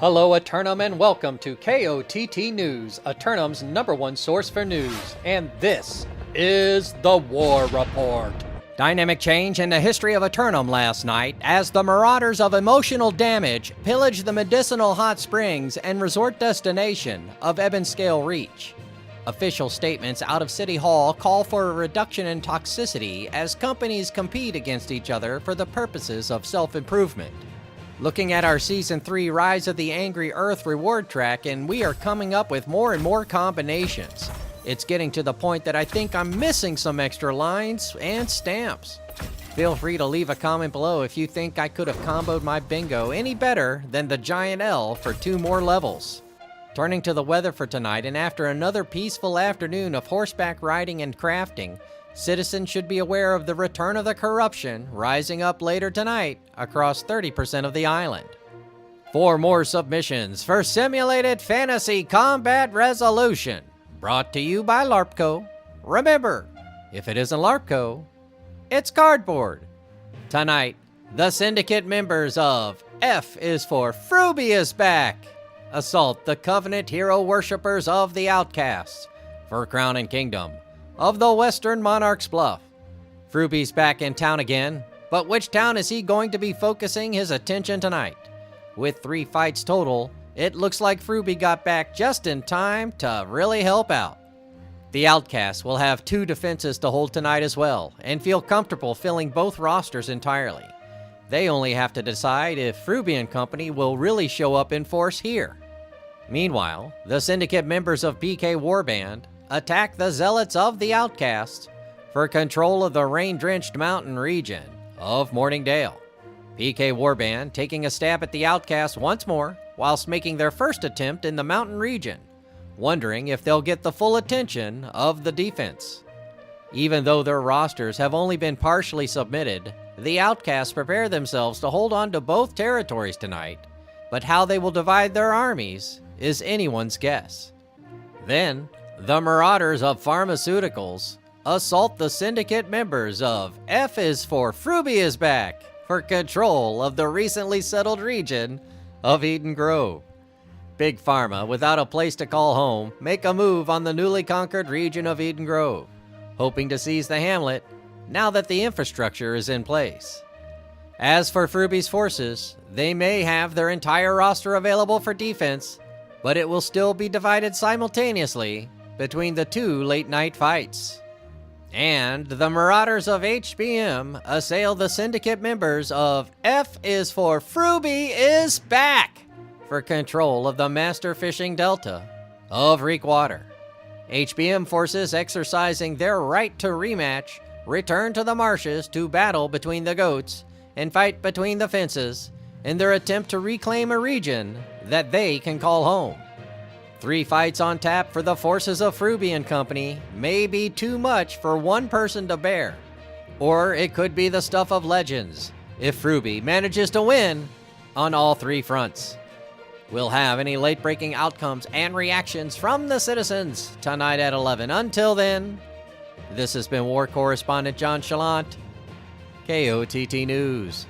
Hello, Eternum, and welcome to KOTT News, Eternum's #1 source for news. And this is the War Report. Dynamic change in the history of Eternum last night as the marauders of emotional damage pillaged the medicinal hot springs and resort destination of Ebonscale Reach. Official statements out of City Hall call for a reduction in toxicity as companies compete against each other for the purposes of self-improvement. Looking at our Season 3 Rise of the Angry Earth reward track, and we are coming up with more and more combinations. It's getting to the point that I think I'm missing some extra lines and stamps. Feel free to leave a comment below if you think I could have comboed my bingo any better than the Giant L for 2 more levels. Turning to the weather for tonight, and after another peaceful afternoon of horseback riding and crafting, citizens should be aware of the return of the corruption rising up later tonight across 30% of the island. 4 more submissions for Simulated Fantasy Combat Resolution, brought to you by LARPco. Remember, if it isn't LARPco, it's cardboard. Tonight, the syndicate members of F is for Fruby is back. Assault the Covenant hero worshippers of the Outcasts for Crown and Kingdom of the Western Monarch's Bluff. Fruby's back in town again, but which town is he going to be focusing his attention tonight? With 3 fights total, it looks like Fruby got back just in time to really help out. The Outcasts will have 2 defenses to hold tonight as well, and feel comfortable filling both rosters entirely. They only have to decide if Fruby and company will really show up in force here. Meanwhile, the syndicate members of PK Warband attack the Zealots of the Outcasts for control of the rain-drenched mountain region of Morningdale. PK Warband taking a stab at the Outcasts once more, whilst making their first attempt in the mountain region, wondering if they'll get the full attention of the defense. Even though their rosters have only been partially submitted, the Outcasts prepare themselves to hold on to both territories tonight, but how they will divide their armies is anyone's guess. Then, the Marauders of Pharmaceuticals assault the syndicate members of F is for Fruby is back for control of the recently settled region of Eden Grove. Big Pharma, without a place to call home, make a move on the newly conquered region of Eden Grove, hoping to seize the hamlet now that the infrastructure is in place. As for Fruby's forces, they may have their entire roster available for defense, but it will still be divided simultaneously between the 2 late-night fights. And the Marauders of HBM assail the syndicate members of F is for Fruby is back for control of the Master Fishing Delta of Reekwater. HBM forces exercising their right to rematch return to the marshes to battle between the goats and fight between the fences in their attempt to reclaim a region that they can call home. 3 fights on tap for the forces of Fruby and company may be too much for one person to bear, or it could be the stuff of legends if Fruby manages to win on all 3 fronts. We'll have any late-breaking outcomes and reactions from the citizens tonight at 11. Until then, this has been War Correspondent JChalant, KOTT News.